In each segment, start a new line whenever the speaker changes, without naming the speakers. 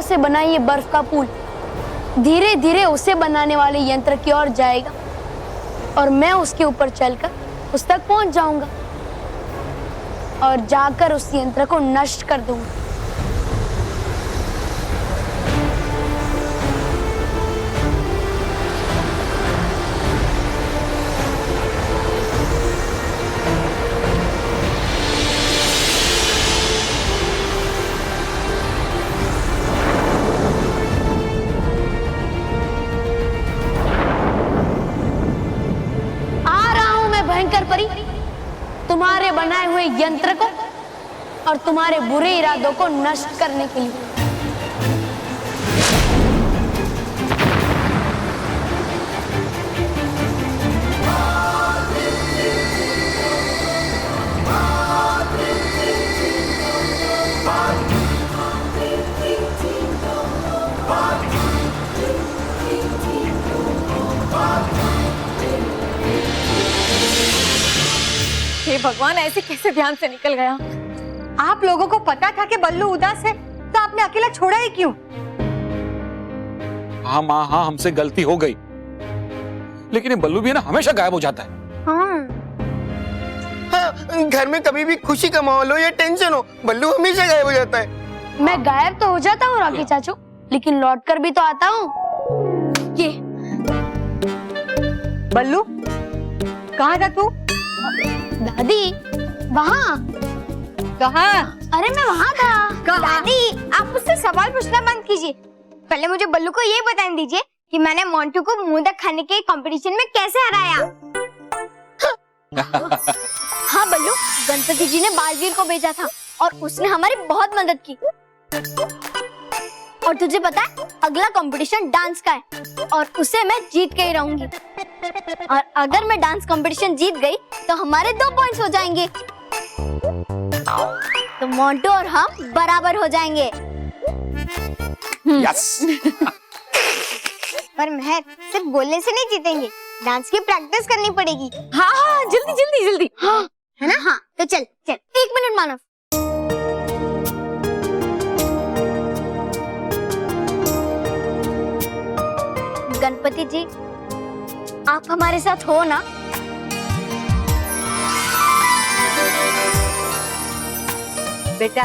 से बना ये बर्फ का पुल धीरे धीरे उसे बनाने वाले यंत्र की ओर जाएगा और मैं उसके ऊपर चलकर उस तक पहुंच जाऊंगा और जाकर उस यंत्र को नष्ट कर दूंगा। भयंकर परी, तुम्हारे बनाए हुए यंत्र को और तुम्हारे बुरे इरादों को नष्ट करने के लिए।
हे भगवान, ऐसे कैसे ध्यान से निकल गया। आप लोगों को पता था कि बल्लू उदास है, तो आपने अकेला छोड़ा ही क्यों?
हाँ माँ, हाँ हमसे गलती हो गई, लेकिन ये बल्लू भी है ना हमेशा गायब हो जाता है।
हाँ, घर में कभी भी खुशी का माहौल हो या टेंशन हो, बल्लू हमेशा गायब हो जाता है।
मैं गायब तो हो जाता हूँ रॉकी चाचू, लेकिन लौट कर भी तो आता हूँ।
ये बल्लू कहाँ था तू?
दादी वहाँ।
कहाँ?
अरे मैं वहाँ था।
दादी, आप मुझसे सवाल पूछना बंद कीजिए। पहले मुझे बल्लू को ये बता दीजिए कि मैंने मोंटू को मोदक खाने के कंपटीशन में कैसे हराया।
हाँ बल्लू, गणपति जी ने बालवीर को भेजा था और उसने हमारी बहुत मदद की। और तुझे पता है, अगला कंपटीशन डांस का है और उसे मैं जीत के ही रहूंगी। और अगर मैं डांस कंपटीशन जीत गई तो हमारे 2 पॉइंट्स हो जाएंगे, तो मोंटू और हम बराबर हो जाएंगे।
यस।
पर महक, सिर्फ बोलने से नहीं जीतेंगे, डांस की प्रैक्टिस करनी पड़ेगी।
हाँ हाँ, जल्दी जल्दी जल्दी।
हाँ है ना? हाँ तो चल चल।
1 मिनट मानव। गणपति जी, आप हमारे साथ हो ना?
बेटा,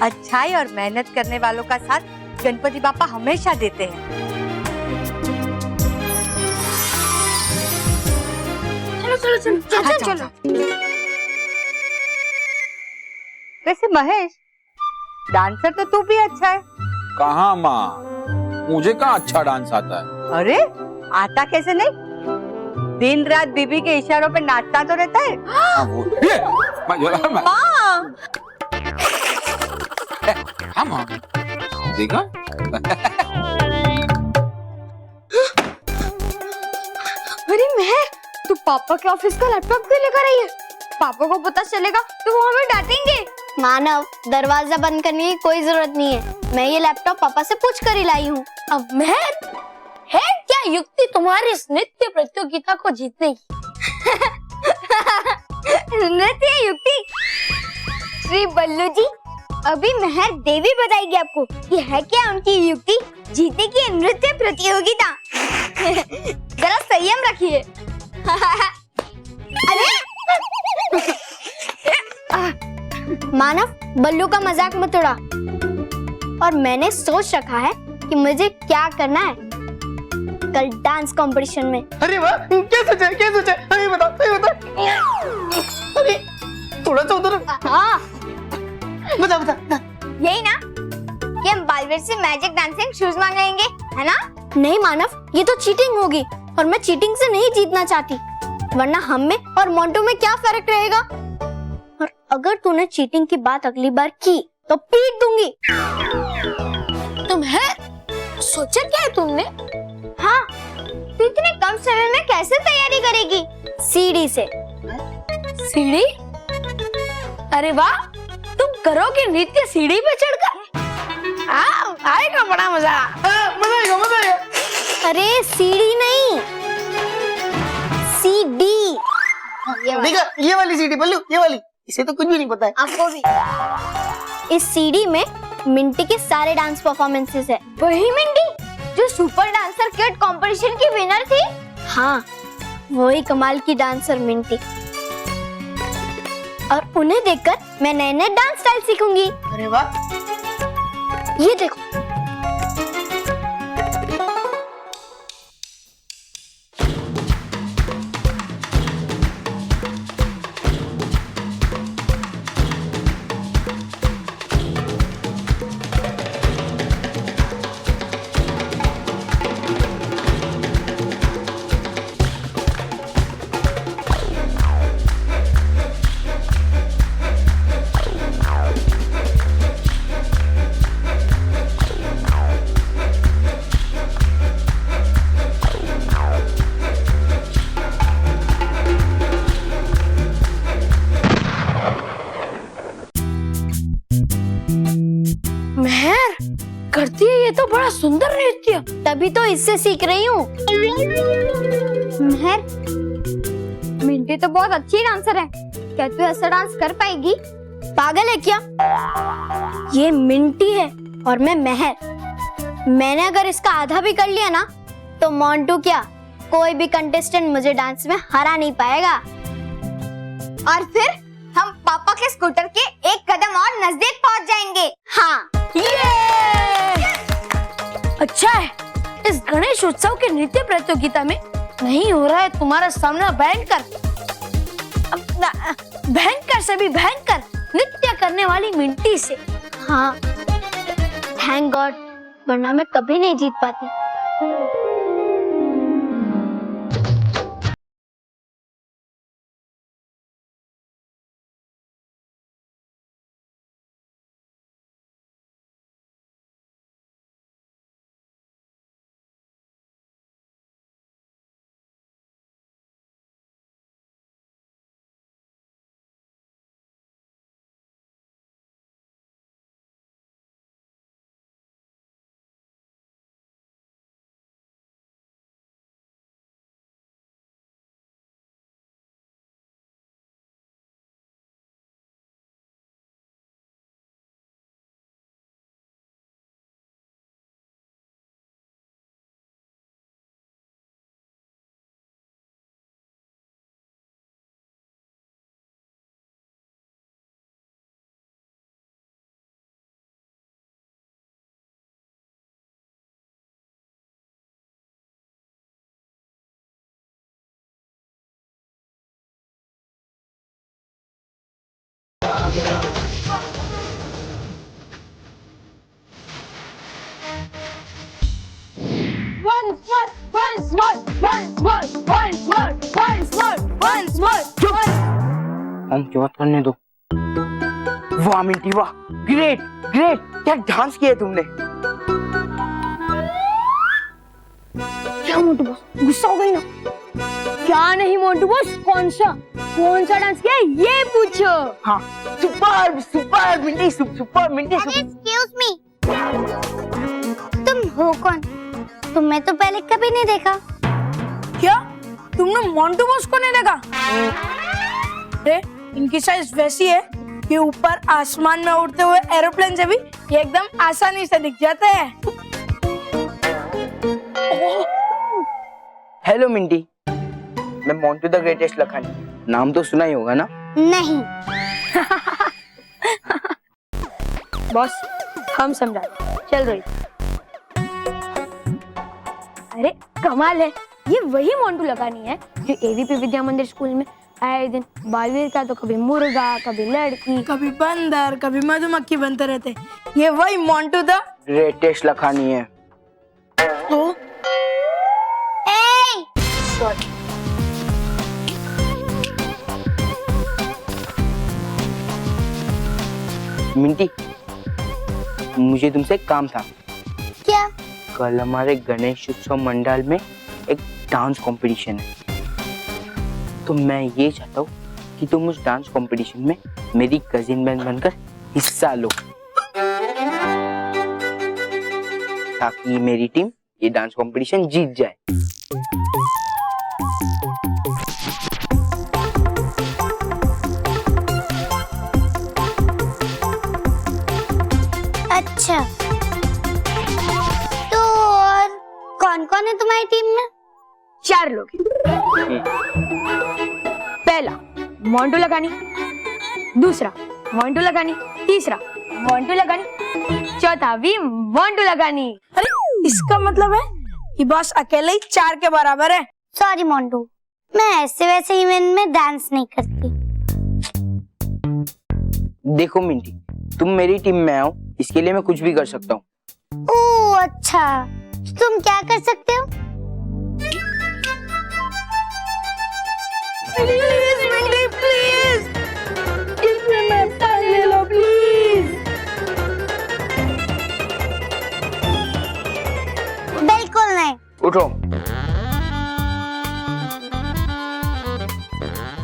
अच्छाई और मेहनत करने वालों का साथ गणपति बापा हमेशा देते हैं।
चलो चलो चलो चलो चलो।
वैसे महेश, डांसर तो तू भी अच्छा है।
कहाँ माँ, मुझे कहाँ अच्छा डांस आता है।
अरे आता कैसे नहीं, दिन रात बीबी के इशारों पे नाचता तो रहता है।
हाँ, वो ये, हाँ माँ, देखा?
अरे मैं, तू पापा के ऑफिस का लैपटॉप क्यों लेकर आई है? पापा को पता चलेगा तो वो हमें डांटेंगे। मानव, दरवाजा बंद करने की कोई जरूरत नहीं है, मैं ये लैपटॉप पापा से पूछ कर ही लाई हूँ। अब महर, है क्या युक्ति तुम्हारी इस नृत्य प्रतियोगिता को जीतने की?
नृत्य युक्ति? श्री बल्लू जी, अभी महर देवी बताएगी आपको कि है क्या उनकी युक्ति जीतने की नृत्य प्रतियोगिता। जरा संयम रखिए।
अरे मानव, बल्लू का मजाक मत उड़ा। और मैंने सोच रखा है कि मुझे क्या करना है कल डांस कंपटीशन में।
अरे वाह, क्या सोचा है, क्या सोचा है? अरे बताओ, अरे बताओ। अरे थोड़ा सा उधर।
हाँ
बता बता।
यही ना कि हम बालवीर से मैजिक डांसिंग शूज मांगेंगे, है ना?
नहीं मानव, ये तो चीटिंग होगी और मैं चीटिंग से नहीं जीतना चाहती, वरना हम में और मोंटू में क्या फर्क रहेगा। और अगर तूने चीटिंग की बात अगली बार की तो पीट दूंगी। तुम है सोचा क्या है तुमने?
हाँ, तू इतने कम समय में कैसे तैयारी करेगी?
सीढ़ी से। सीढ़ी? अरे वाह, तुम करोगे नृत्य सीढ़ी पे चढ़कर? आएगा बड़ा मजा।
मजा आएगा, मजा आएगा।
अरे सीढ़ी नहीं, सीडी।
देखा, ये वाली सीढ़ी बल्लू, ये वाली। इसे तो कुछ भी नहीं पता है।
आपको भी।
इस सीढ़ी में मिंटी के सारे डांस परफॉर्मेंसेस है। वही मिंटी जो सुपर डांसर किड कंपटीशन की विनर थी? हाँ, वही कमाल की डांसर मिंटी। और उन्हें देखकर मैं नए नए डांस स्टाइल सीखूंगी।
अरे वाह,
ये देखो।
मेहर करती है ये तो बड़ा सुंदर नृत्य।
तभी तो इससे सीख रही हूँ। मेहर, मिंटी तो बहुत अच्छी डांसर है। क्या तू ऐसा डांस कर पाएगी? पागल है क्या? ये मिंटी है और मैं मेहर। मैंने अगर इसका आधा भी कर लिया ना तो मोंटू क्या, कोई भी कंटेस्टेंट मुझे डांस में हरा नहीं पाएगा। और फिर हम पापा के स्कूटर के एक कदम और नजदीक पहुंच जाएंगे। हाँ,
अच्छा है, इस गणेश उत्सव के नृत्य प्रतियोगिता में नहीं हो रहा है तुम्हारा सामना भयंकर से भी भयंकर नृत्य करने वाली मिंटी से।
हाँ, थैंक गॉड, वरना मैं कभी नहीं जीत पाती।
हम की बात करने दो। वाह मिंटी वाह, ग्रेट ग्रेट, क्या डांस किया तुमने।
क्या मोटू बॉस गुस्सा हो गई ना? क्या नहीं मोटू बॉस, कौन सा डांस किया ये पूछो।
हाँ, super super Minty, super Minty.
Excuse me, तुम हो कौन? तुम्हें तो पहले कभी नहीं देखा।
क्या तुमने मोंटू बॉस को नहीं देखा? अरे इनकी साइज वैसी है कि ऊपर आसमान में उड़ते हुए एरोप्लेन से भी ये एकदम आसानी से दिख जाते हैं।
हेलो मिंटी, मैं मोंटू द ग्रेटेस्ट लखानी, नाम तो सुना ही होगा ना?
नहीं।
बॉस हम समझाते, चल रही। अरे कमाल है, ये वही मोंटू लगानी है जो एवीपी विद्या मंदिर स्कूल में आए दिन बालवीर का तो कभी मुर्गा, कभी लड़की, कभी बंदर, कभी मधुमक्खी बनते रहते। ये वही मोंटू द
ग्रेटेस्ट लखानी है।
तो
मिंटी, मुझे तुमसे एक काम था।
क्या?
कल हमारे गणेश उत्सव मंडल में एक डांस कंपटीशन है, तो मैं ये चाहता हूँ कि तुम उस डांस कंपटीशन में मेरी कजिन बहन बनकर हिस्सा लो, ताकि मेरी टीम ये डांस कंपटीशन जीत जाए।
अच्छा,
तुम्हारी टीम में?
4 लोग हैं। पहला मोंटू लगानी, दूसरा मोंटू लगानी, तीसरा मोंटू लगानी, चौथा भी मोंटू लगानी।
अरे इसका मतलब है कि बॉस अकेले ही 4 के बराबर है।
सॉरी मोंटू, मैं ऐसे वैसे इवेंट में डांस नहीं करती।
देखो मिंटी, तुम मेरी टीम में आओ, इसके लिए मैं कुछ भी कर सकता हूँ।
ओह अच्छा, तुम क्या कर सकते हो?
प्लीज मिंटी प्लीज, इसमें मैं पार्ट ले लो प्लीज।
बिल्कुल नहीं।
उठो।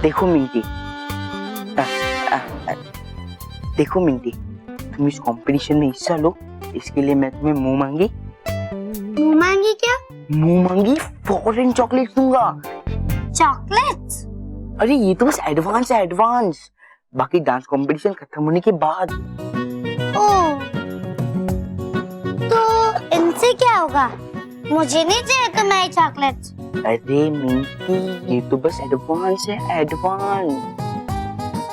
देखो मिंटी, देखो मिंटी, तुम इस कंपटीशन में हिस्सा लो, इसके लिए मैं तुम्हें मुंह
मांगी क्या?
मांगी फॉरेन चॉकलेट दूंगा।
चॉकलेट्स?
अरे ये तो बस एडवांस है, एडवांस। बाकी डांस कंपटीशन खत्म होने के बाद।
ओह, तो इनसे क्या होगा? मुझे नहीं चाहिए तुम्हारी चॉकलेट्स।
अरे मिंटी, ये तो बस एडवांस है, एडवांस।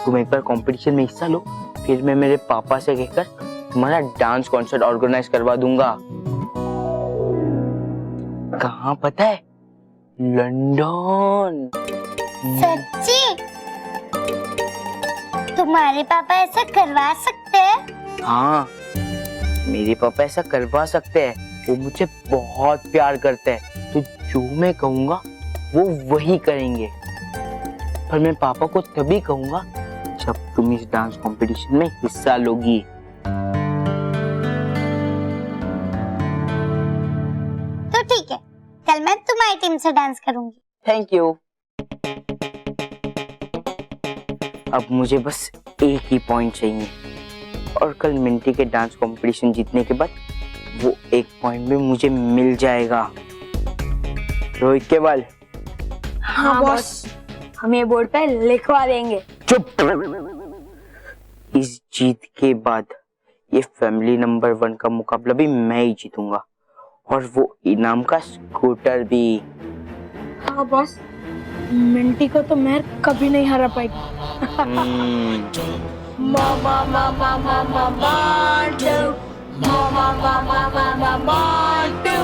तुम एक बार कंपटीशन में हिस्सा लो, फिर मैं मेरे पापा से कहकर तुम्हारा डांस कॉन्सर्ट ऑर्गेनाइज करवा दूंगा। कहाँ पता है? लंदन।
सच्ची? तुम्हारे पापा ऐसा करवा सकते हैं?
हाँ, मेरे पापा ऐसा करवा सकते हैं। वो मुझे बहुत प्यार करते हैं, तो जो मैं कहूँगा वो वही करेंगे। पर मैं पापा को तभी कहूँगा जब तुम इस डांस कंपटीशन में हिस्सा लोगी।
तो ठीक है, कल मैं तुम्हारी टीम से डांस करूंगी।
Thank you. अब मुझे बस एक ही पॉइंट चाहिए, और कल मिंटी के डांस कंपटीशन जीतने के बाद वो एक पॉइंट भी मुझे मिल जाएगा। रोहित के बल।
हाँ बॉस, हम ये बोर्ड पे लिखवा देंगे।
चुप। इस जीत के बाद ये फैमिली नंबर 1 का मुकाबला भी मैं ही जीतूंगा, और वो इनाम का स्कूटर भी।
हाँ बॉस, मिंटी को तो मैं कभी नहीं हरा पाएगी। मामा मामा मामा मांटू, मामा मामा मामा मांटू।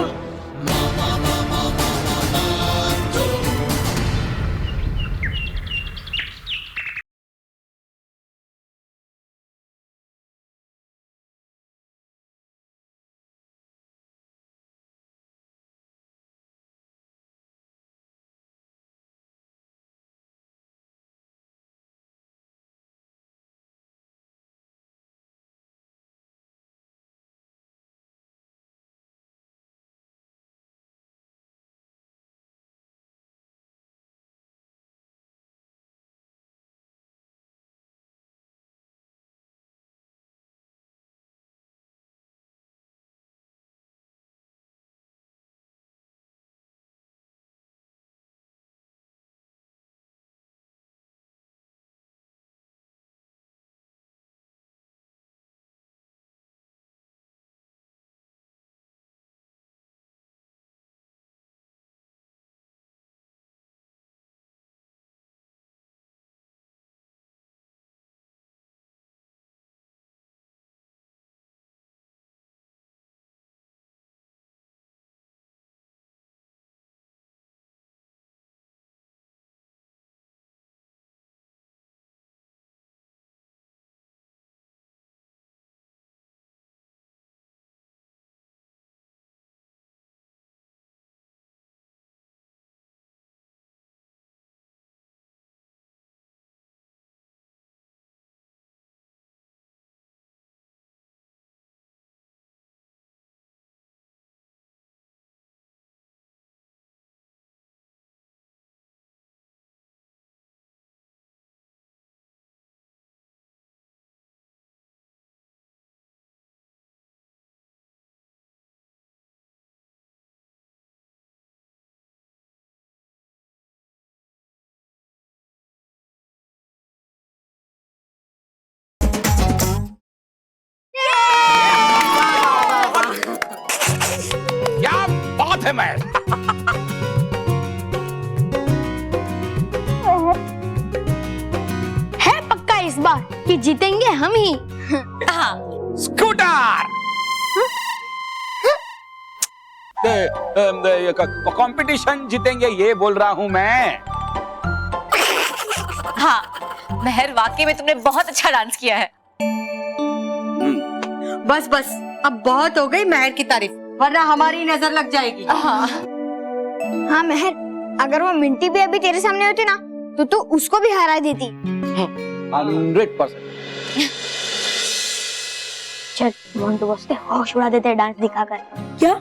इस बार कि जीतेंगे हम ही।
हाँ
स्कूटर कंपटीशन जीतेंगे ये बोल रहा हूं मैं।
हाँ महर, वाकई में तुमने बहुत अच्छा डांस किया है। बस बस अब बहुत हो गई महर की तारीफ, वरना हमारी नजर लग जाएगी। हाँ
हाँ महर, अगर वो मिंटी भी अभी तेरे सामने होती ना तो उसको भी हरा देती।
100%।
चल मोंटू बॉस के होश उड़ा देते डांस दिखाकर।
क्या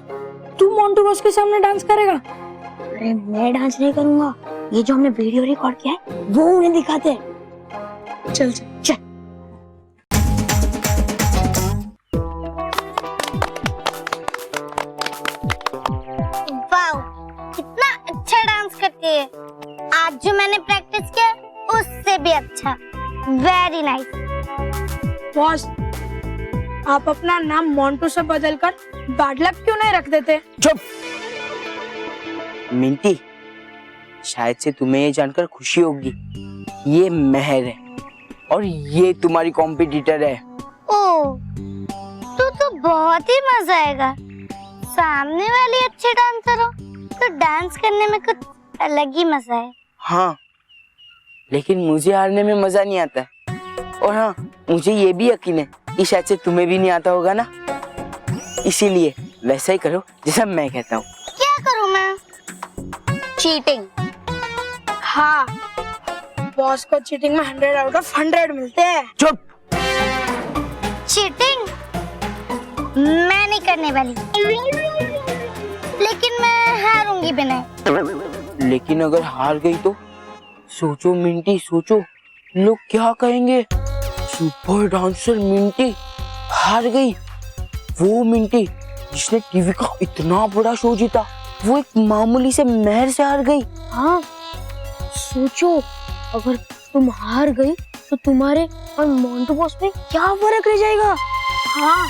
तू मोंटू बॉस के सामने डांस करेगा?
अरे मैं डांस नहीं करूंगा, ये जो हमने वीडियो रिकॉर्ड किया है वो उन्हें दिखाते हैं।
चल चल
चल।
वाओ, कितना अच्छा डांस करती है। आज जो मैंने प्रैक्टिस किया उससे भी अच्छा। Very nice.
बॉस, आप अपना नाम मोंटू से बदलकर बैड लक क्यों नहीं रख देते?
चुप। मिंटी, शायद से तुम्हें ये जानकर खुशी होगी, ये महर है और ये तुम्हारी कॉम्पिटिटर है।
ओह, तो बहुत ही मजा आएगा। सामने वाली अच्छे डांसर हो तो डांस करने में कुछ अलग ही मजा है।
हाँ, लेकिन मुझे हारने में मजा नहीं आता है। और हाँ, मुझे ये भी यकीन है कि शायद से तुम्हें भी नहीं आता होगा ना, इसीलिए वैसा ही करो जैसा मैं कहता हूँ।
क्या करूँ मैं?
चीटिंग।
हाँ, बॉस को चीटिंग में 100 आउट ऑफ 100 मिलते हैं।
चुप।
चीटिंग मैं नहीं करने वाली, लेकिन मैं हारूंगी भी नहीं।
लेकिन अगर हार गई तो सोचो मिंटी, सोचो लोग क्या कहेंगे। सुपर डांसर मिंटी हार गई। वो मिंटी जिसने टीवी का इतना बड़ा शो जीता, वो एक मामूली से महर से हार गई।
हाँ सोचो, अगर तुम हार गई तो तुम्हारे और मोंटू बॉस में क्या फर्क रह जाएगा।
हाँ,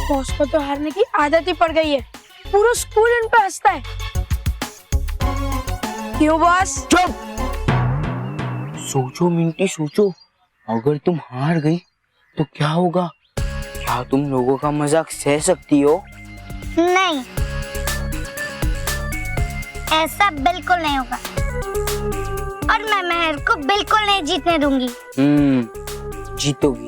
बॉस को तो हारने की आदत ही पड़ गई है, पूरा स्कूल इन पे हंसता है। क्यों बॉस?
चुप। सोचो मिंटी, सोचो अगर तुम हार गई तो क्या होगा? क्या तुम लोगों का मजाक सह सकती हो?
नहीं, ऐसा बिल्कुल नहीं होगा और मैं महर को बिल्कुल नहीं जीतने दूंगी।
जीतोगी,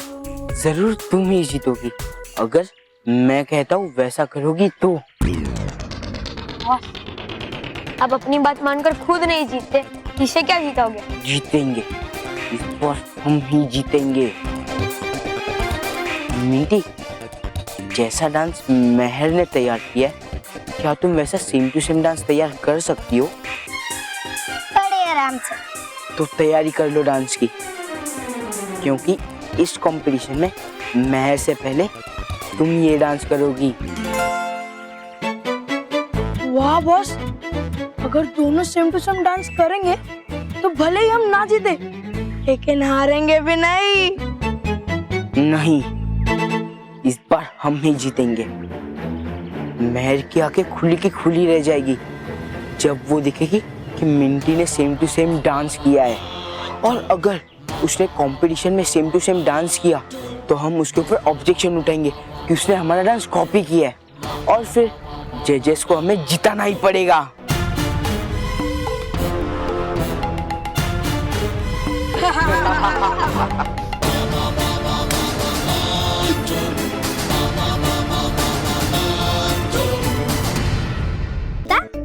जरूर तुम ही जीतोगी अगर मैं कहता हूँ वैसा करोगी तो।
अब अपनी बात मानकर खुद नहीं जीतते, इसे क्या जीतोगे?
जीतेंगे, इस बार हम ही जीतेंगे। मिंटी, जैसा डांस महर ने तैयार किया है, क्या तुम वैसा सेम टू सेम डांस तैयार कर सकती हो?
बड़े आराम से।
तो तैयारी कर लो डांस की, क्योंकि इस कंपटीशन में महर से पहले तुम ये डांस करोगी।
वाह बॉस, अगर दोनों सेम टू सेम डांस करेंगे तो भले ही हम ना जीते, लेकिन हारेंगे भी नहीं।
नहीं, इस बार हम ही जीतेंगे। महर की आंखें खुली की खुली रह जाएगी जब वो देखेगी कि मिंटी ने सेम टू सेम डांस किया है। और अगर उसने कंपटीशन में सेम टू सेम डांस किया तो हम उसके ऊपर ऑब्जेक्शन उठाएंगे कि उसने हमारा डांस कॉपी किया है, और फिर जजेस को हमें जिताना ही पड़ेगा।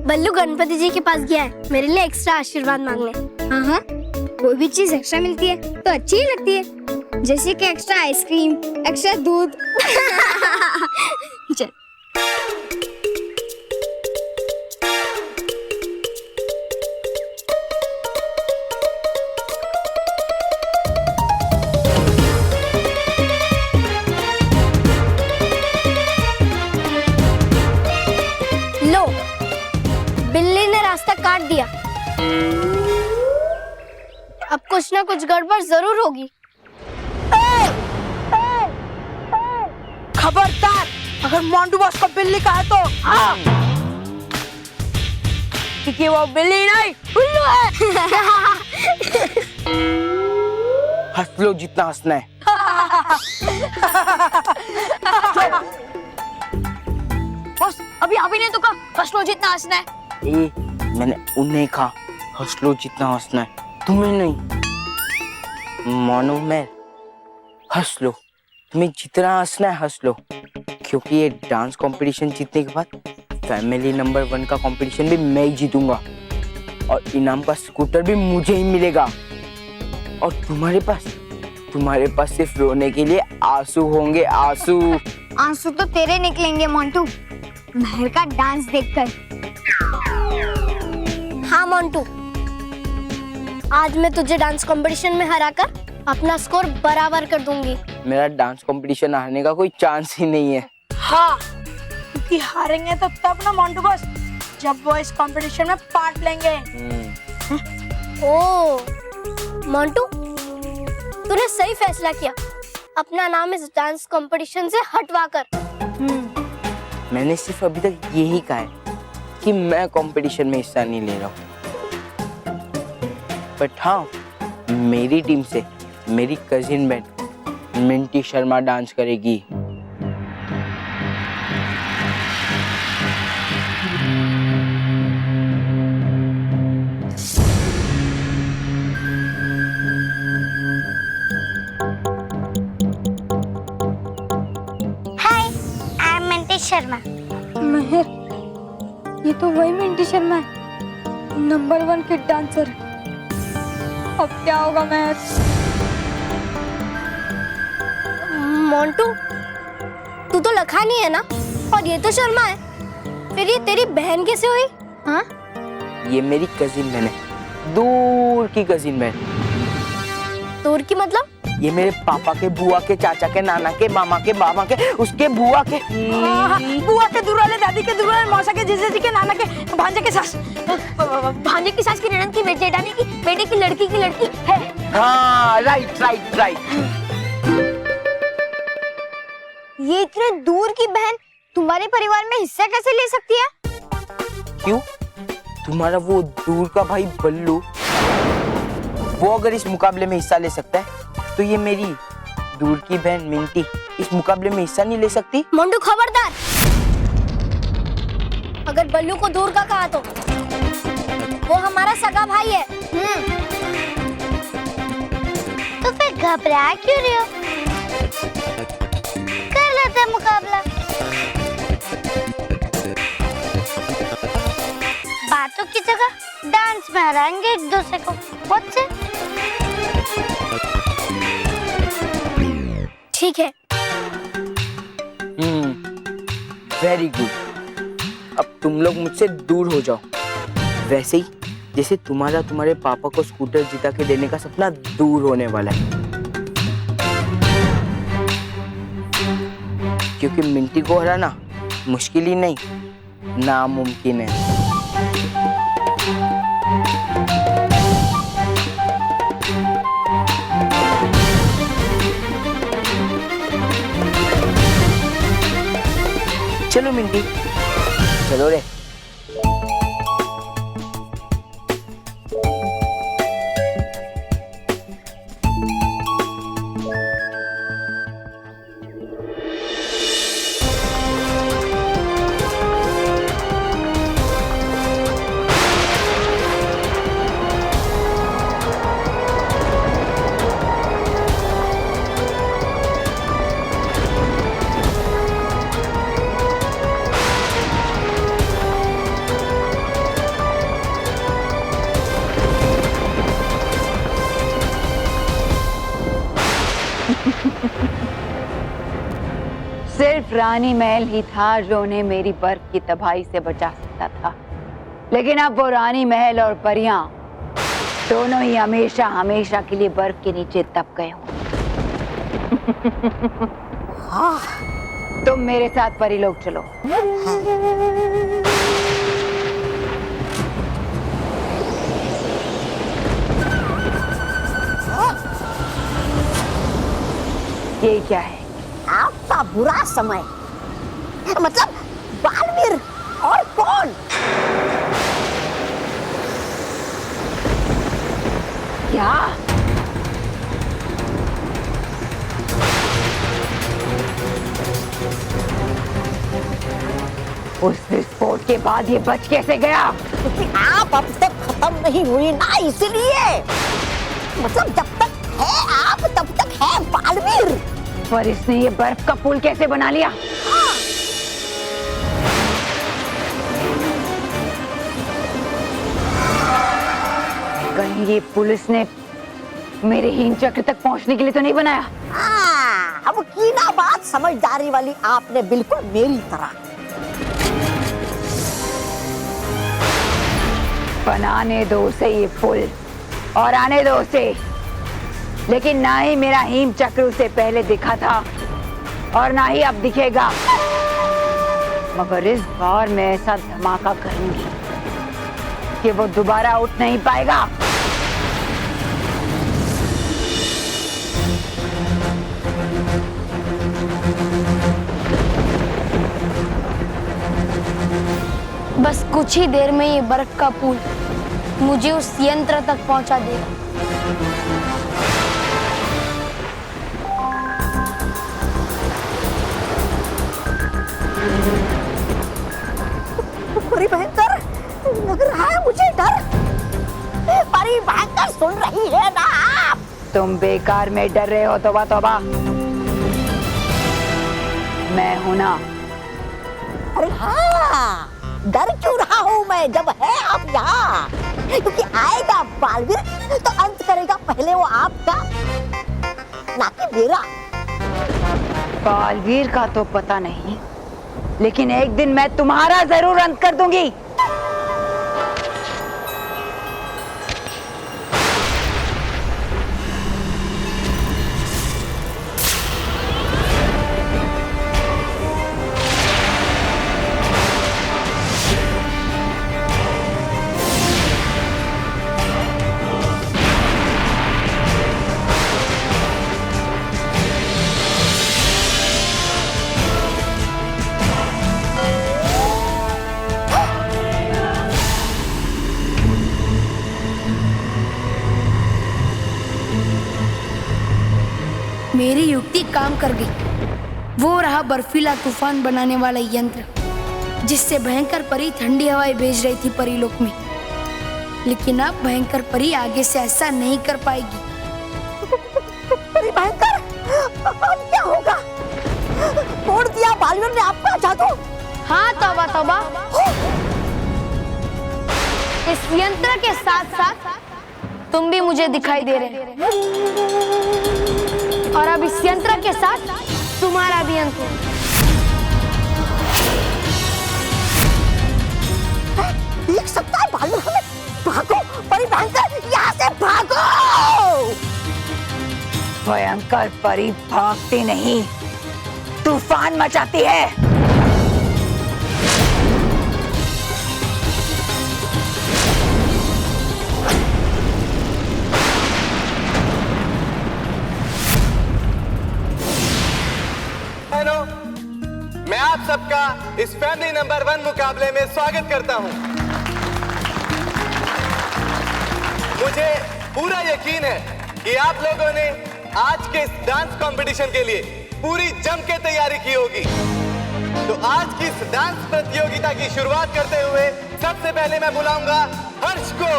बल्लू गणपति जी के पास गया है मेरे लिए एक्स्ट्रा आशीर्वाद मांगने। हाँ, कोई भी चीज एक्स्ट्रा मिलती है तो अच्छी ही लगती है, जैसे कि एक्स्ट्रा आइसक्रीम, एक्स्ट्रा दूध। चल। लो, बिल्ली ने रास्ता काट दिया, अब कुछ ना कुछ गड़बड़ जरूर होगी।
खबरदार, अगर मोंटू बॉस को बिल्ली कहा तो हाँ, क्योंकि वो बिल्ली नहीं उल्लू है।
हंस लो जितना हंसना है।
बॉस अभी अभी ने तो कहा हंस लो जितना हंसना है।
ए, मैंने उन्हें कहा हंस लो जितना हंसना है, तुम्हें नहीं। मानो मैं, हंस लो, तुम्हें जितना हंसना है हंस लो, क्योंकि ये डांस कंपटीशन जीतने के बाद फैमिली नंबर 1 का कंपटीशन भी मैं ही जीतूंगा और इनाम का स्कूटर भी मुझे ही मिलेगा। और तुम्हारे पास सिर्फ रोने के लिए आंसू होंगे, आंसू।
आंसू तो तेरे निकलेंगे मोंटू, महर का डांस देखकर।
हाँ मोंटू, आज मैं तुझे डांस कंपटीशन में हराकर अपना स्कोर बराबर कर दूंगी।
मेरा डांस कंपटीशन हारने का कोई चांस ही नहीं है।
हाँ, क्योंकि हारेंगे तो तब ना मोंटू बॉस, जब वो इस कंपटीशन में पार्ट लेंगे।
ओ मोंटू, तूने सही फैसला किया, अपना नाम इस डांस कंपटीशन से हटवाकर।
मैंने सिर्फ अभी तक यही कहा है कि मैं कंपटीशन में हिस्सा नहीं ले रहा हूँ, बट हाँ, मेरी टीम से मेरी कजिन बहन मिंटी शर्मा डांस करेगी।
शर्मा।
महर, ये तो वही मिंटी शर्मा है, नंबर 1 किड डांसर। अब क्या होगा महर?
मोंटू, तू तो लखानी है ना, और ये तो शर्मा है, फिर ये तेरी बहन कैसे हुई? हाँ?
ये मेरी कजिन बहन है, दूर की कजिन बहन।
दूर की मतलब?
ये मेरे पापा के, बुआ के, चाचा के, नाना के, मामा के, मामा के, उसके बुआ के,
बुआ के दूर वाले, दादी के दूर वाले, मौसा के, जीजा जी के, नाना के, भांजे के सास,
भांजे की सास की ननद की, जेठानी की, बेटे की लड़की है।
हाँ, राइट।
ये इतने दूर की बहन तुम्हारे परिवार में हिस्सा कैसे ले सकती है?
क्यों? तुम्हारा वो दूर का भाई बल्लू, वो अगर इस मुकाबले में हिस्सा ले सकता है, तो ये मेरी दूर की बहन मिंटी इस मुकाबले में हिस्सा नहीं ले सकती?
मोंटू खबरदार, अगर बल्लू को दूर का कहा तो वो हमारा सगा भाई है।
तो फिर घबरा क्यों रहे हो? कर लेते हैं मुकाबला। बातों की जगह डांस में हराएंगे एक दूसरे को।
ठीक है।
Very good. अब तुम लोग मुझसे दूर हो जाओ, वैसे ही जैसे तुम्हारे पापा को स्कूटर जिता के देने का सपना दूर होने वाला है, क्योंकि मिंटी को हराना मुश्किल ही नहीं, नामुमकिन है। चलो मिंटी, चलो रे।
सिर्फ रानी महल ही था जो उन्हें मेरी बर्फ की तबाही से बचा सकता था, लेकिन अब वो रानी महल और परियां दोनों ही हमेशा हमेशा के लिए बर्फ के नीचे दब गए हों। हाँ, तुम मेरे साथ परी लोग चलो। ये क्या है?
आपका बुरा समय, मतलब बालवीर और कौन?
क्या? उस विस्फोट के बाद ये बच कैसे गया?
क्योंकि आप अब तक खत्म नहीं हुई ना, इसलिए। मतलब जब तक है आप तब तक है बालवीर।
पर इसने ये बर्फ का पुल कैसे बना लिया? कहीं ये पुलिस ने मेरे हीन चक्र तक पहुंचने के लिए तो नहीं बनाया?
हाँ, अब की ना बात समझदारी वाली आपने बिल्कुल मेरी तरह।
बनाने दो उसे ये पुल और आने दो उसे, लेकिन ना ही मेरा हीम चक्र उसे पहले दिखा था और ना ही अब दिखेगा। मगर इस बार मैं ऐसा धमाका करूंगी कि वो दोबारा उठ नहीं पाएगा।
बस कुछ ही देर में ये बर्फ का पुल मुझे उस यंत्र तक पहुंचा देगा।
परी भयंकर लग रहा है मुझे डर। परी भयंकर सुन रही है ना आप?
तुम बेकार में डर रहे हो। तौबा तौबा, मैं हूं ना।
अरे हाँ, डर क्यों रहा हूँ मैं जब है आप यहाँ? क्योंकि आएगा बालवीर तो अंत करेगा पहले वो आपका, ना कि मेरा।
बालवीर का तो पता नहीं, लेकिन एक दिन मैं तुम्हारा जरूर अंत कर दूंगी।
मेरी युक्ति काम कर गई। वो रहा बर्फीला तूफान बनाने वाला यंत्र, जिससे भयंकर परी ठंडी हवाएं भेज रही थी परिलोक में। लेकिन अब भयंकर परी आगे से ऐसा नहीं कर पाएगी।
परी भयंकर, अब क्या होगा? तोड़ दिया बालवीर ने आपका जादू।
हाँ तौबा तौबा, इस यंत्र के साथ साथ तुम भी मुझे दिखाई दे रहे हो। और अब इस यंत्र के साथ तुम्हारा भी अंत हो।
देख सकता है बालवीर हमें। भागो परी भयंकर, यहाँ से भागो।
भयंकर परी भागती नहीं, तूफान मचाती है।
हेलो, मैं आप सबका इस फैमिली नंबर 1 मुकाबले में स्वागत करता हूं। मुझे पूरा यकीन है कि आप लोगों ने आज के इस डांस कंपटीशन के लिए पूरी जम के तैयारी की होगी। तो आज की इस डांस प्रतियोगिता की शुरुआत करते हुए सबसे पहले मैं बुलाऊंगा हर्ष को।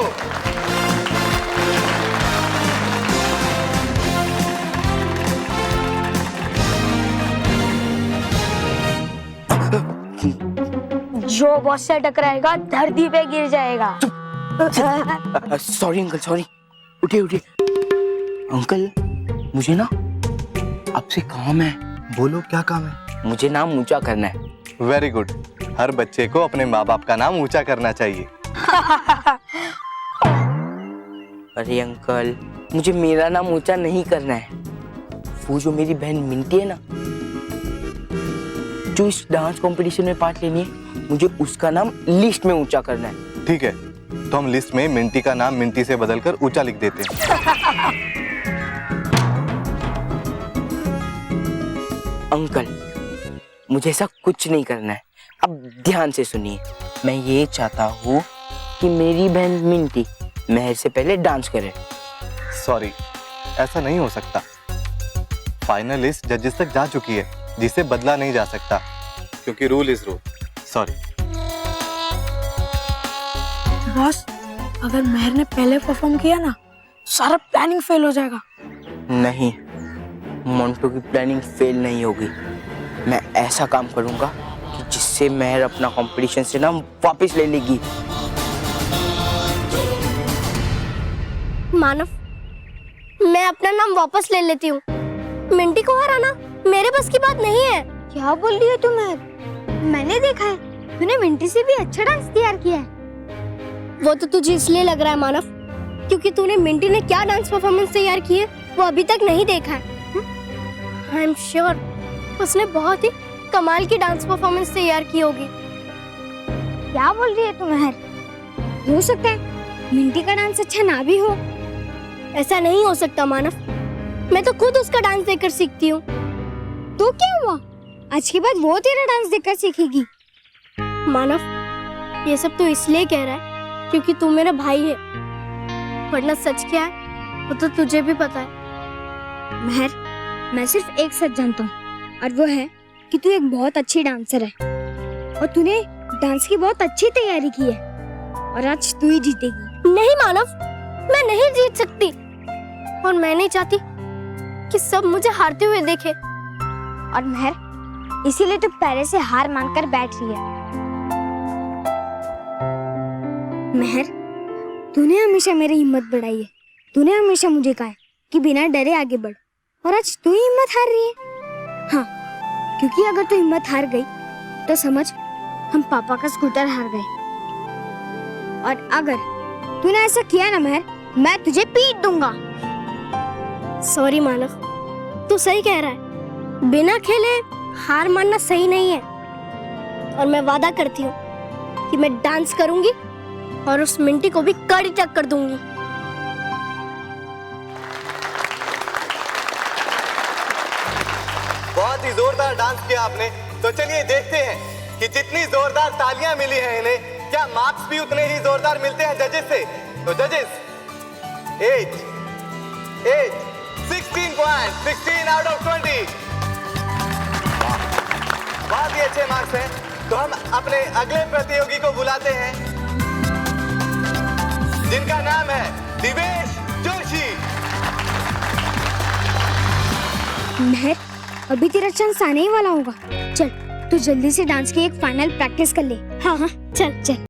जो बॉस से टकराएगा धरती पे गिर जाएगा।
Sorry uncle, sorry. उठिए उठिए अंकल, मुझे ना आपसे काम है।
बोलो क्या काम है?
मुझे नाम ऊंचा करना है।
Very good. हर बच्चे को अपने माँ बाप का नाम ऊंचा करना चाहिए।
अरे अंकल, मुझे मेरा नाम ऊंचा नहीं करना है। वो जो मेरी बहन मिंटी है ना, जो इस डांस कंपटीशन में पार्ट लेनी है, मुझे उसका नाम लिस्ट में ऊंचा करना है।
ठीक है, तो हम लिस्ट में मिंटी का नाम मिंटी से बदलकर ऊंचा लिख देते हैं।
अंकल, मुझे ऐसा कुछ नहीं करना है। अब ध्यान से सुनिए। मैं ये चाहता हूँ कि मेरी बहन मिंटी महर से पहले डांस करे।
सॉरी, ऐसा नहीं हो सकता। फाइनल लिस्ट जजेस तक जा चुकी है, जिसे बदला नहीं जा सकता, क्योंकि rule is rule. Sorry.
Boss, अगर मेहर ने पहले परफॉर्म किया ना, सारा प्लानिंग फेल हो जाएगा।
नहीं, मोंटू की प्लानिंग फेल नहीं होगी। मैं ऐसा काम करूंगा कि जिससे मेहर अपना कंपटीशन से नाम वापस ले लेगी।
मानव, मैं अपना नाम वापस ले लेती हूँ। मिंटी को हराना मेरे बस की बात नहीं है।
क्या बोल रही है तू महर? मैंने देखा है तूने मिंटी से भी अच्छा डांस तैयार किया है।
वो तो तुझे इसलिए लग रहा है मानव, क्योंकि तूने मिंटी ने क्या डांस परफॉर्मेंस तैयार की है वो अभी तक नहीं देखा है। आई एम श्योर उसने बहुत ही कमाल की डांस परफॉर्मेंस तैयार की होगी।
क्या बोल रही है तू महर? हो सकता है मिंटी का डांस अच्छा ना भी हो।
ऐसा नहीं हो सकता मानव, मैं तो खुद उसका डांस देखकर सीखती हूँ।
तो क्या हुआ, आज के बाद वो तेरा डांस देखकर सीखेगी।
मानव, ये सब तो इसलिए कह रहा है क्योंकि तू मेरा भाई है, वरना सच क्या है वो तो तुझे भी पता है।
महर, मैं सिर्फ एक सच जानता हूँ और वो है कि तू एक बहुत अच्छी डांसर है और तूने डांस की बहुत अच्छी तैयारी की है और आज तू ही जीतेगी।
नहीं मानव, मैं नहीं जीत सकती और मैं नहीं चाहती कि सब मुझे हारते हुए देखे।
और महर, इसीलिए तू पहले से हार मानकर बैठ रही है। महर, तूने हमेशा मेरी हिम्मत बढ़ाई है। तूने हमेशा मुझे कहा है कि बिना डरे आगे बढ़, और आज तू ही हिम्मत हार रही है। हाँ, क्योंकि अगर तू हिम्मत हार गई तो समझ हम पापा का स्कूटर हार गए। और अगर तूने ऐसा किया ना महर, मैं तुझे पीट दूंगा।
सॉरी मानव, तू सही कह रहा है, बिना खेले हार मानना सही नहीं है। और मैं वादा करती हूँ कि मैं डांस करूंगी और उस मिंटी को भी कड़ी टक्कर दूंगी।
बहुत ही जोरदार डांस किया आपने। तो चलिए देखते हैं कि जितनी जोरदार तालियां मिली हैं इन्हें, क्या मार्क्स भी उतने ही जोरदार मिलते हैं जजेस से। तो जजेस 16 पॉइंट, 16 आउट ऑफ 20। बहुत ही अच्छे मार्क्स हैं। तो हम अपने अगले प्रतियोगी को बुलाते हैं, जिनका नाम है दिवेश जोशी।
महर, अभी तेरा चांस आने ही वाला होगा। चल, तू जल्दी से डांस की एक फाइनल प्रैक्टिस कर ले।
हाँ हाँ, चल चल।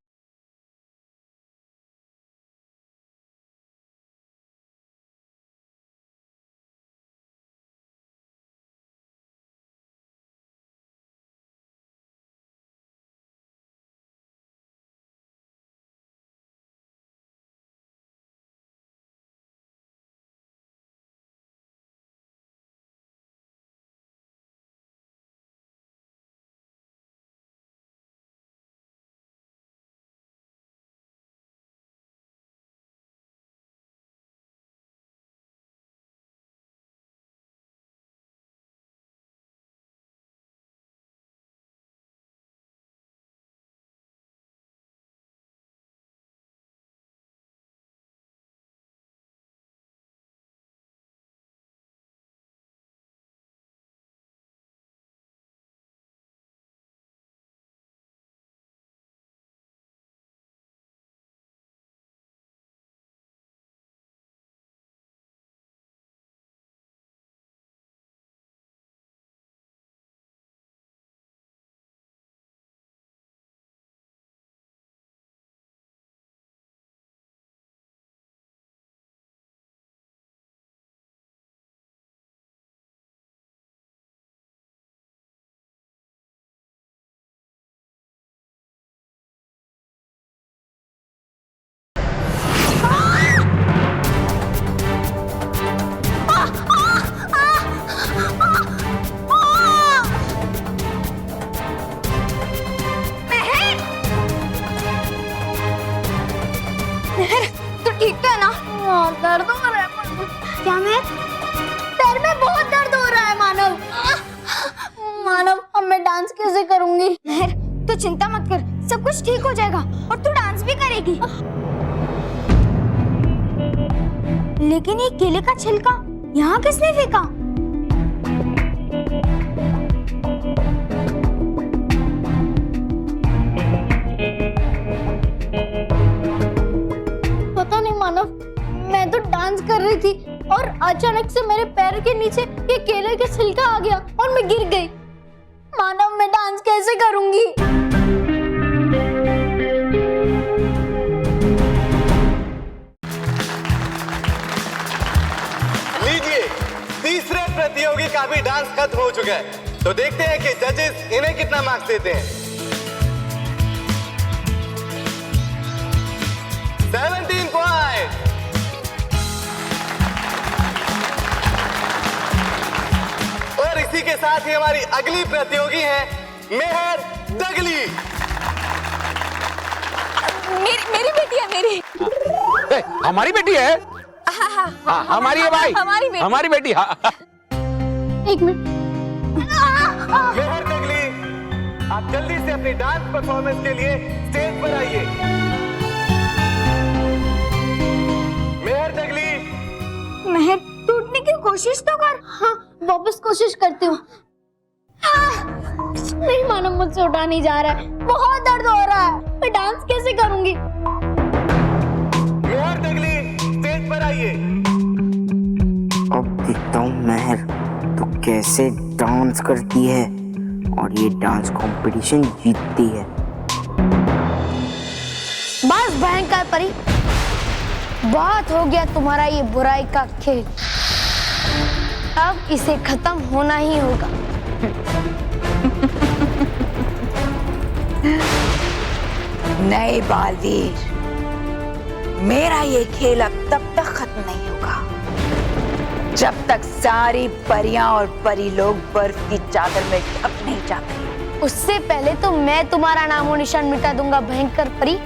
तो ठीक तो है ना?
दर्द हो रहा है।
क्या महर?
पैर में बहुत दर्द हो रहा है मानव। मानव, अब मैं डांस कैसे करूंगी?
महर, तू चिंता मत कर, सब कुछ ठीक हो जाएगा और तू डांस भी करेगी। लेकिन ये केले का छिलका यहाँ किसने फेंका? अचानक से मेरे पैर के नीचे ये केले का छिलका आ गया और मैं गिर गई। मानव, मैं डांस कैसे करूंगी?
लीजिए, तीसरे प्रतियोगी का भी डांस खत्म हो चुका है, तो देखते हैं कि जजेस इन्हें कितना मार्क्स देते हैं। 17 पॉइंट। और इसी के साथ ही हमारी अगली प्रतियोगी है मेहर दगली।
मेरी बेटी है, मेरी।
ए, हमारी बेटी है। हाँ, हमारी है भाई, हमारी बेटी। हाँ।
एक मिनट।
मेहर दगली, आप जल्दी से अपनी डांस परफॉर्मेंस के लिए स्टेज पर आइए। मेहर दगली,
मेहर, टूटने की कोशिश तो कर। हाँ, वापस कोशिश करती हूँ। नहीं मानो, मुझसे उठा नहीं जा रहा है, बहुत दर्द हो रहा है। मैं डांस कैसे करूंगी?
मेहर दगली, स्टेज पर आइए।
अब देखता हूँ मेहर तो कैसे डांस करती है और ये डांस कंपटीशन जीतती है।
बस भयंकर परी, बहुत हो गया तुम्हारा ये बुराई का खेल। अब इसे खत्म होना ही होगा।
नहीं बालवीर, मेरा ये खेल अब तब तक खत्म नहीं होगा जब तक सारी परियां और परी लोग बर्फ की चादर में ढक नहीं जाते।
उससे पहले तो मैं तुम्हारा नामो निशान मिटा दूंगा भयंकर परी।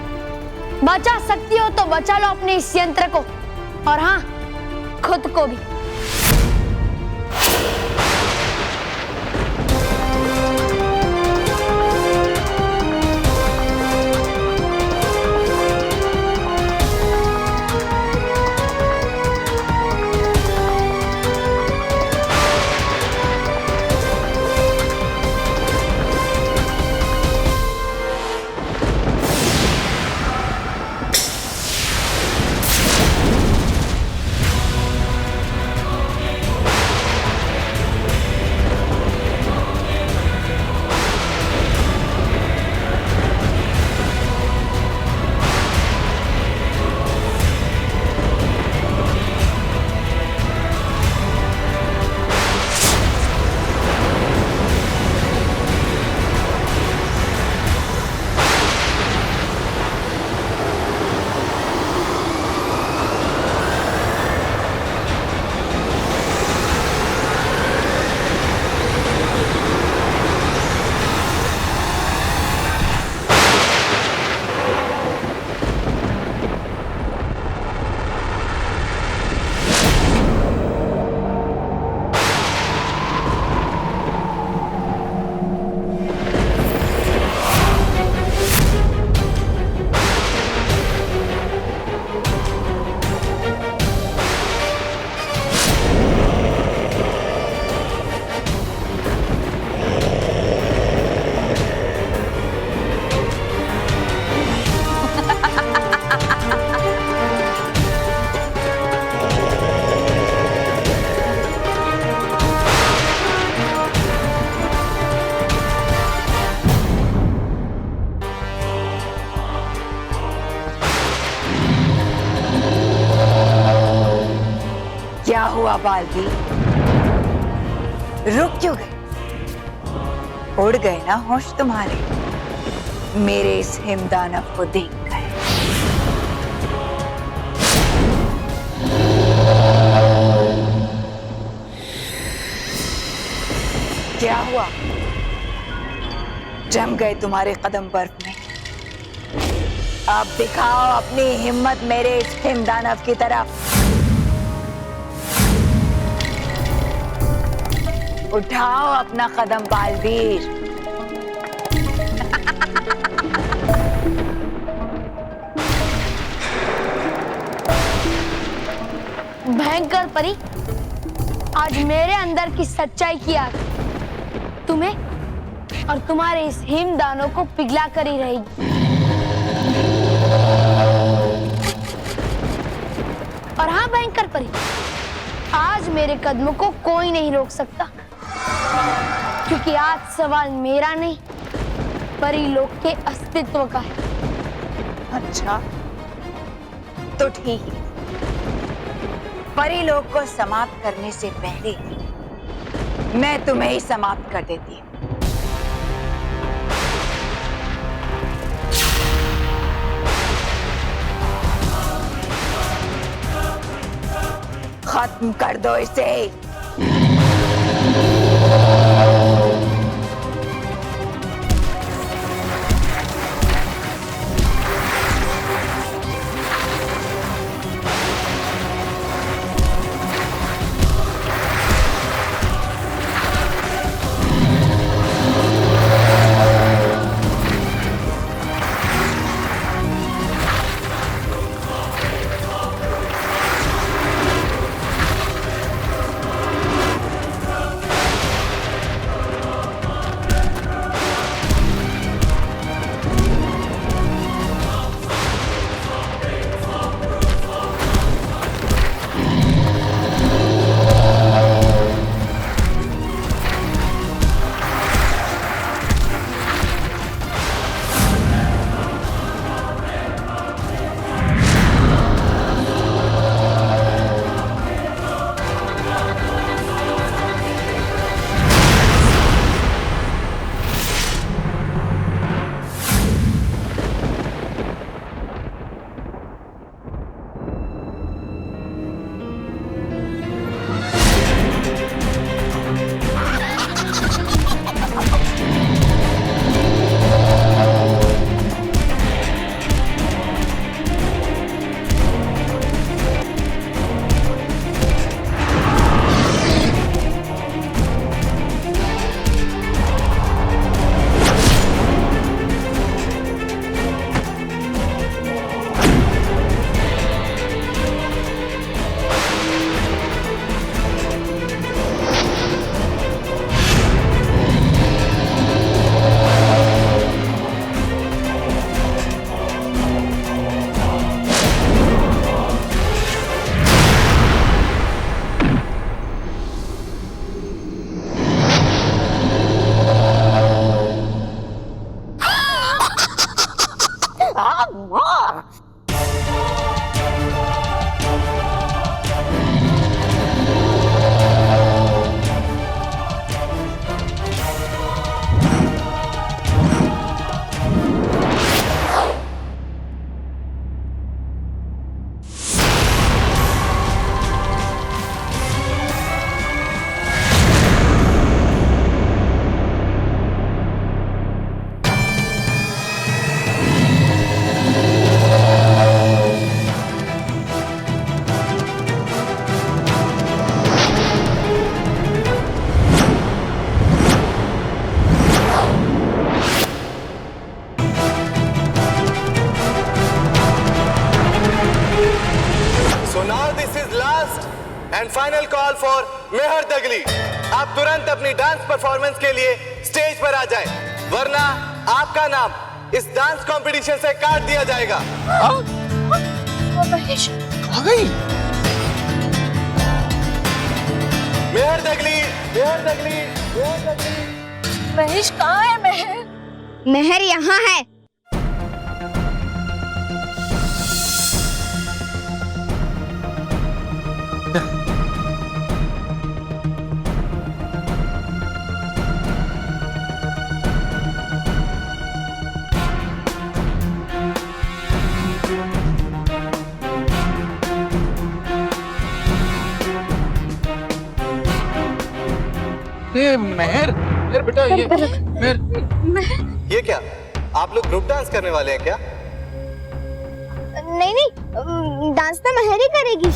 बचा सकती हो तो बचा लो अपने इस यंत्र को, और हाँ, खुद को भी।
क्या हुआ बालवीर, रुक क्यों गए? उड़ गए ना होश तुम्हारे मेरे इस हिमदानव को देख गए। क्या हुआ, जम गए तुम्हारे कदम बर्फ में? अब दिखाओ अपनी हिम्मत मेरे इस हिमदानव की तरफ। उठाओ अपना कदम बालवीर।
भयंकर परी, आज मेरे अंदर की सच्चाई की आग तुम्हें और तुम्हारे इस हिमदानों को पिघला कर ही रहेगी। और हाँ भयंकर परी, आज मेरे कदमों को कोई नहीं रोक सकता, क्योंकि आज सवाल मेरा नहीं, परीलोक के अस्तित्व का है।
अच्छा तो ठीक है, परीलोक को समाप्त करने से पहले मैं तुम्हें ही समाप्त कर देती हूँ। खत्म कर दो इसे।
एंड फाइनल कॉल फॉर मेहर दगली। आप तुरंत अपनी डांस परफॉर्मेंस के लिए स्टेज पर आ जाएं, वरना आपका नाम इस डांस कंपटीशन से काट दिया जाएगा।
महेश आ गई।
मेहर दगली, मेहर दगली, मेहर दगली।
महेश कहाँ है? मेहर मेहर यहाँ है।
मेहर, मेहर बेटा, ये मेहर।
ये क्या, आप लोग ग्रुप डांस करने वाले हैं क्या?
नहीं नहीं, डांस तो मेहर ही करेगी।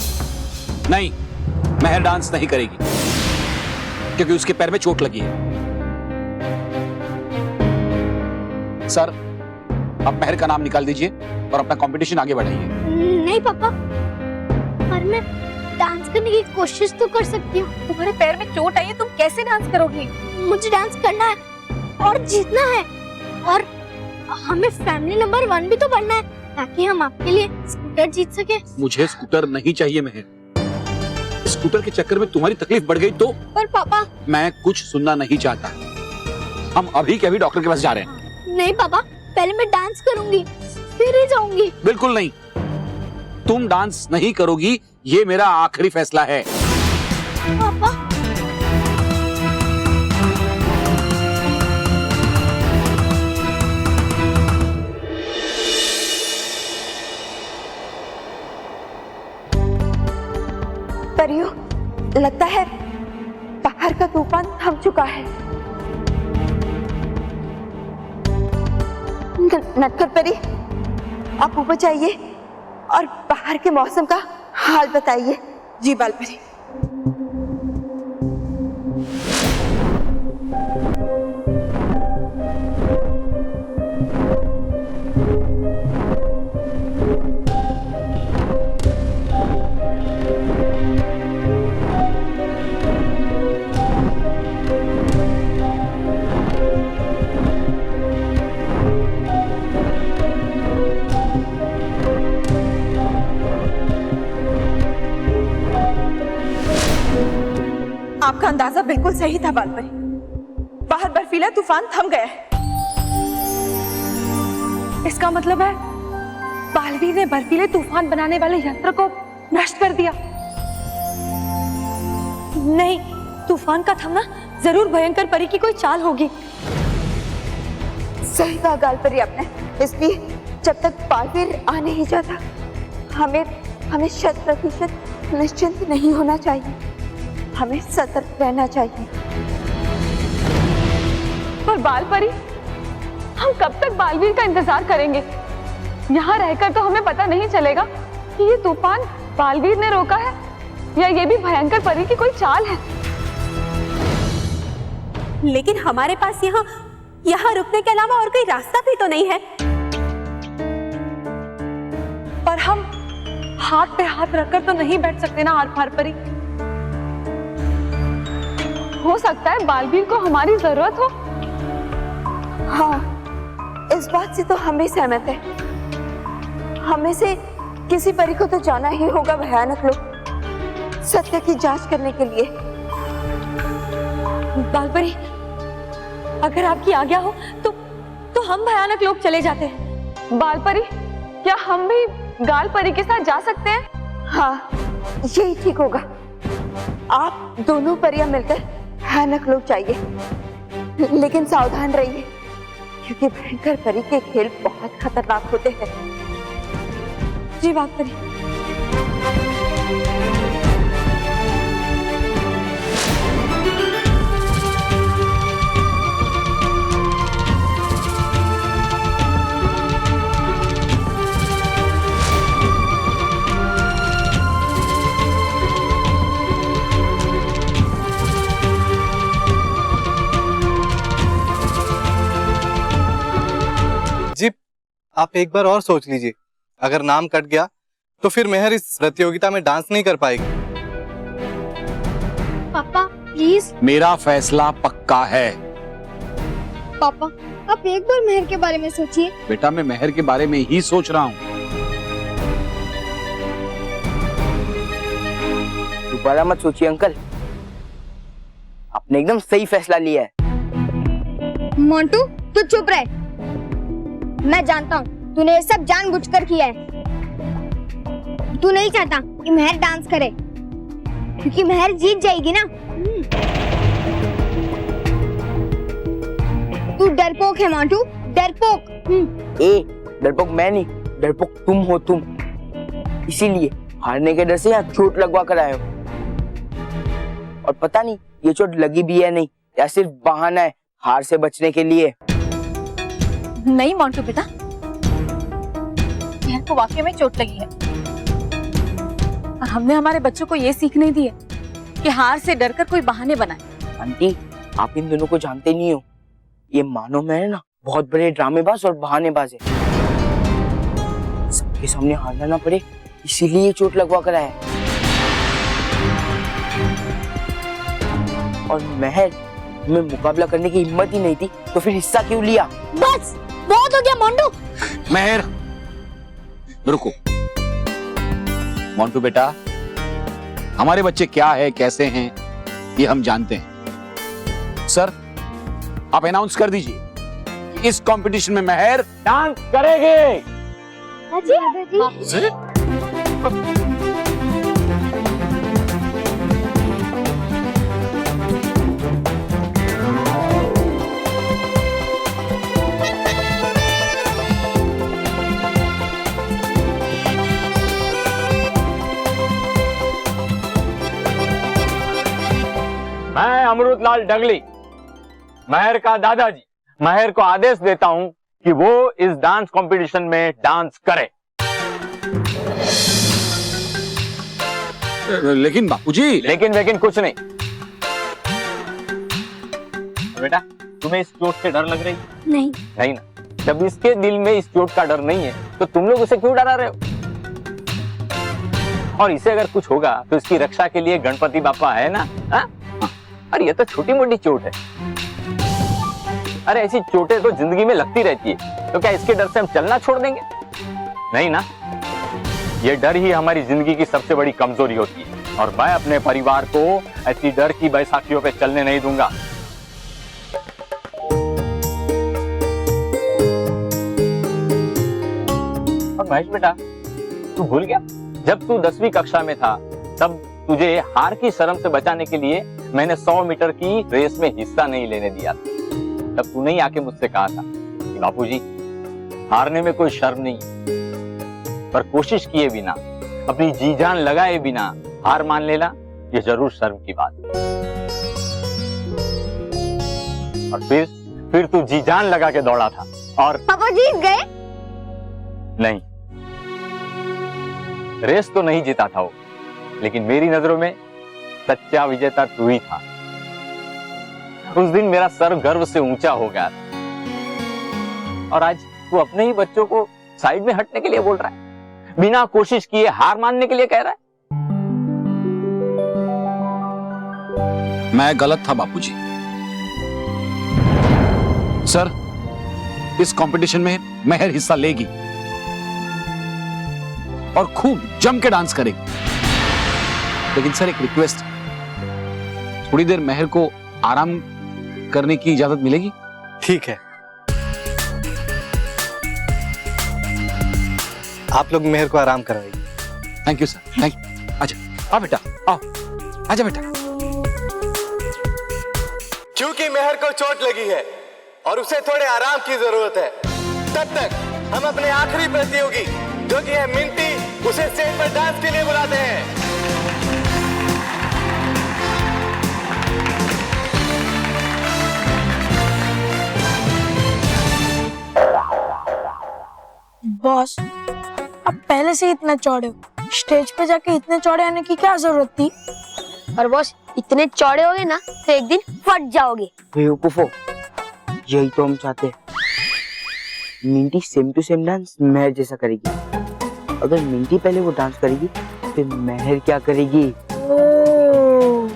नहीं, मेहर डांस नहीं करेगी क्योंकि उसके पैर में चोट लगी है। सर, आप मेहर का नाम निकाल दीजिए और अपना कंपटीशन आगे बढ़ाइए।
नहीं पापा, पर मैं डांस करने की कोशिश तो कर सकती हूँ। तुम्हारे पैर में चोट आई है, तुम कैसे डांस करोगी? मुझे डांस करना है और जीतना है, और हमें फैमिली नंबर 1 भी तो बनना है ताकि हम आपके लिए स्कूटर जीत सके।
मुझे स्कूटर नहीं चाहिए मेहर, स्कूटर के चक्कर में तुम्हारी तकलीफ बढ़ गई तो?
पर पापा।
मैं कुछ सुनना नहीं चाहता। हम अभी के अभी डॉक्टर के पास जा रहे हैं।
नहीं पापा, पहले मैं डांस करूंगी फिर ही जाऊंगी।
बिल्कुल नहीं, तुम डांस नहीं करोगी, ये मेरा आखिरी फैसला है।
पापा
परियों, लगता है बाहर का तूफान थम चुका है। नटखट परी, आप ऊपर जाइए और बाहर के मौसम का हाल बताइए। जी बाल परी। आपका अंदाजा बिल्कुल सही था बाल परी। बाहर बर्फीला तूफान थम गया है। इसका मतलब है बालवीर ने बर्फीले तूफान बनाने वाले यंत्र को नष्ट कर दिया। नहीं, तूफान का थमना जरूर भयंकर परी की कोई चाल होगी। सही कहा गाल परी आपने। इसलिए जब तक बालवीर आ नहीं जाता हमें 100% निश्चिंत नहीं होना चाहिए। हमें सतर्क रहना चाहिए। पर बाल परी, हम कब तक बालवीर का इंतजार करेंगे? यहाँ रहकर तो हमें पता नहीं चलेगा कि ये तूफान बालवीर ने रोका है या ये भी भयंकर परी की कोई चाल है।
लेकिन हमारे पास यहाँ रुकने के अलावा और कोई रास्ता भी तो नहीं है।
पर हम हाथ पे हाथ रखकर तो नहीं बैठ सकते ना आर पार परी।
हो सकता है बालवीर को हमारी जरूरत हो।
हाँ, इस बात से तो हम भी सहमत हैं। हमें से किसी परी को तो जाना ही होगा भयानक लोक सत्य की जांच करने के लिए।
बालपरी, अगर आपकी आज्ञा हो तो हम भयानक लोक चले जाते हैं।
बालपरी, क्या हम भी गाल परी के साथ जा सकते हैं? हाँ, यही ठीक होगा। आप दोनों परियां मिलकर भयानक लोक जाइए, लेकिन सावधान रहिए क्योंकि भयंकर परी के खेल बहुत खतरनाक होते हैं। जी बात परी।
जी, आप एक बार और सोच लीजिए। अगर नाम कट गया तो फिर मेहर इस प्रतियोगिता में डांस नहीं कर पाएगी।
पापा प्लीज।
मेरा फैसला पक्का है।
पापा आप एक बार मेहर के बारे में सोचिए।
बेटा, मैं मेहर के बारे में ही सोच रहा हूँ।
दोबारा मत सोचिए अंकल, आपने एकदम सही फैसला लिया है।
मोंटू तू चुप रह। मैं जानता हूँ तूने ये सब जानबूझकर किया है। तू नहीं चाहता कि मेहर डांस करे क्योंकि मेहर जीत जाएगी ना। तू डरपोक है मोंटू, डरपोक।
ए, डरपोक मैं नहीं, डरपोक तुम हो तुम। इसीलिए हारने के डर से यहाँ चोट लगवा कर आए हो। और पता नहीं ये चोट लगी भी है नहीं या सिर्फ बहाना है हार से बचने के लिए।
नहीं मोंटू बेटा, मेहर को वाकई में चोट लगी है और हमने हमारे बच्चों को ये सीख नहीं दी है कि हार से डरकर कोई बहाने बनाए।
आंटी, आप इन दोनों को जानते नहीं हो। ये मानो मैं ना बहुत बड़े ड्रामेबाज और बहानेबाज है। सबके सामने हारना ना पड़े इसीलिए चोट लगवा कर आया। और महर में मुकाबला करने की हिम्मत ही नहीं थी तो फिर हिस्सा क्यों लिया?
बस बहुत हो गया मोंटू।
मेहर रुको। मोंटू बेटा, हमारे बच्चे क्या है, कैसे हैं, ये हम जानते हैं। सर, आप अनाउंस कर दीजिए कि इस कंपटीशन में महर डांस करेंगे।
दादाजी
मैं अमृतलाल डगली, महर का दादाजी, महर को आदेश देता हूं कि वो इस डांस कंपटीशन में डांस करे।
लेकिन बापूजी,
लेकिन कुछ नहीं। बेटा, तुम्हें इस चोट से डर लग रही?
नहीं।
नहीं ना? जब इसके दिल में इस चोट का डर नहीं है तो तुम लोग उसे क्यों डरा रहे हो? और इसे अगर कुछ होगा तो इसकी रक्षा के लिए गणपति बापा है ना? हा? अरे ये तो छोटी मोटी चोट है। अरे ऐसी चोटें तो जिंदगी में लगती रहती है, तो क्या इसके डर से हम चलना छोड़ देंगे? नहीं ना? ये डर ही हमारी जिंदगी की सबसे बड़ी कमजोरी होती है, और मैं अपने परिवार को ऐसी डर की बैसाखियों पे चलने नहीं दूंगा। और महेश बेटा, तू भूल गया जब तू 10वीं कक्षा में था तब तुझे हार की शर्म से बचाने के लिए मैंने 100 मीटर की रेस में हिस्सा नहीं लेने दिया था। तब तूने ही आके मुझसे कहा था कि बापूजी, हारने में कोई शर्म नहीं, पर कोशिश किए बिना, अपनी जी जान लगाए बिना हार मान लेना, ये जरूर शर्म की बात है। और फिर तू जी जान लगा के दौड़ा था और
पापा जीत गए?
नहीं, रेस तो नहीं जीता था वो, लेकिन मेरी नजरों में सच्चा विजेता तू ही था। उस दिन मेरा सर गर्व से ऊंचा हो गया था, और आज तू अपने ही बच्चों को साइड में हटने के लिए बोल रहा है, बिना कोशिश किए हार मानने के लिए कह रहा है।
मैं गलत था बापूजी। सर, इस कंपटीशन में महर हिस्सा लेगी और खूब जम के डांस करेगी। लेकिन सर, एक रिक्वेस्ट, थोड़ी देर महर को आराम करने की इजाजत मिलेगी?
ठीक है, आप लोग मेहर को आराम करवाइए।
Thank you sir, thank you. आजा, आओ बेटा, आओ, आजा बेटा।
क्योंकि मेहर को चोट लगी है और उसे थोड़े आराम की जरूरत है, तब तक हम अपने आखिरी प्रतियोगी जो कि है मिंटी, उसे स्टेज पर डांस के लिए बुलाते हैं।
बॉस, अब पहले से इतना चौड़े हो, स्टेज पे जाके इतने चौड़े आने की क्या जरूरत थी?
और बॉस, इतने चौड़े होगे ना तो एक दिन फट जाओगे।
बेवकूफो, यही तो हम चाहते हैं। Minty same to same dance Mahar जैसा करेगी। अगर मिंटी पहले वो डांस करेगी फिर महर क्या करेगी?
ओह,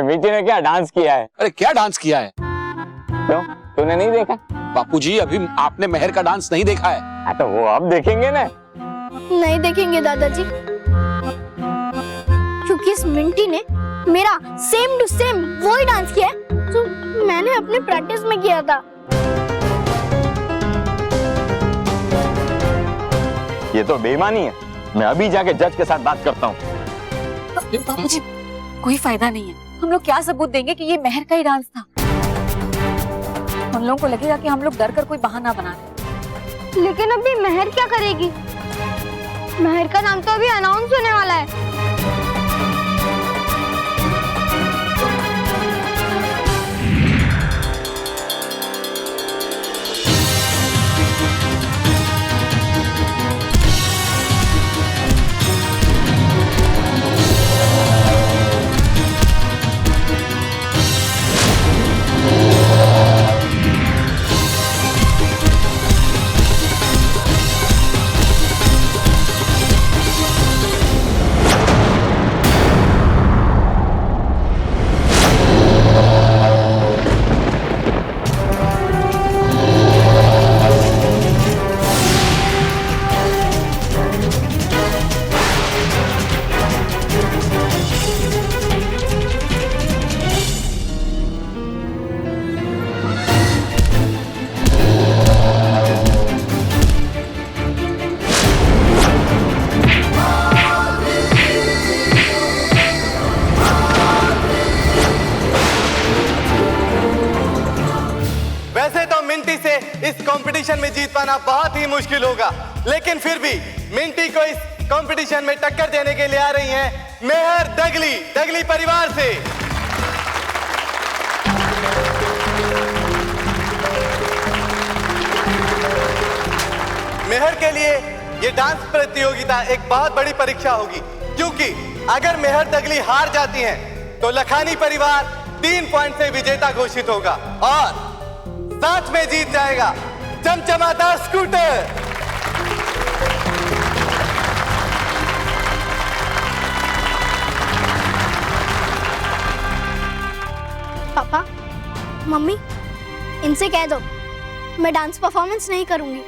मिंटी ने क्या डांस किया है?
अरे क्या डांस किया है?
क्यों, तूने नहीं देखा?
बापूजी अभी आपने मेहर का डांस नहीं देखा है।
तो वो अब देखेंगे ना।
नहीं देखेंगे दादाजी, क्योंकि इस मिंटी ने मेरा सेम टू सेम वही डांस किया है जो मैंने अपने प्रैक्टिस में किया था।
ये तो बेईमानी है। मैं अभी जाके जज के साथ बात करता हूँ।
बाबूजी, कोई फायदा नहीं है। हम लोग क्या सबूत देंगे कि ये मेहर का ही डांस था? उन लोगों को लगेगा कि हम लोग डर कर कोई बहाना बना रहे।
लेकिन अभी मेहर क्या करेगी? मेहर का नाम तो अभी अनाउंस होने वाला है।
वैसे तो मिंटी से इस कंपटीशन में जीत पाना बहुत ही मुश्किल होगा, लेकिन फिर भी मिंटी को इस कंपटीशन में टक्कर देने के लिए आ रही हैं मेहर दगली परिवार से। मेहर के लिए ये डांस प्रतियोगिता एक बहुत बड़ी परीक्षा होगी, क्योंकि अगर मेहर दगली हार जाती हैं, तो लखानी परिवार 3 पॉइंट से विजेता घोषित होगा और साथ में जीत जाएगा चमचमादार स्कूटर।
पापा, मम्मी, इनसे कह दो मैं डांस परफॉर्मेंस नहीं करूंगी।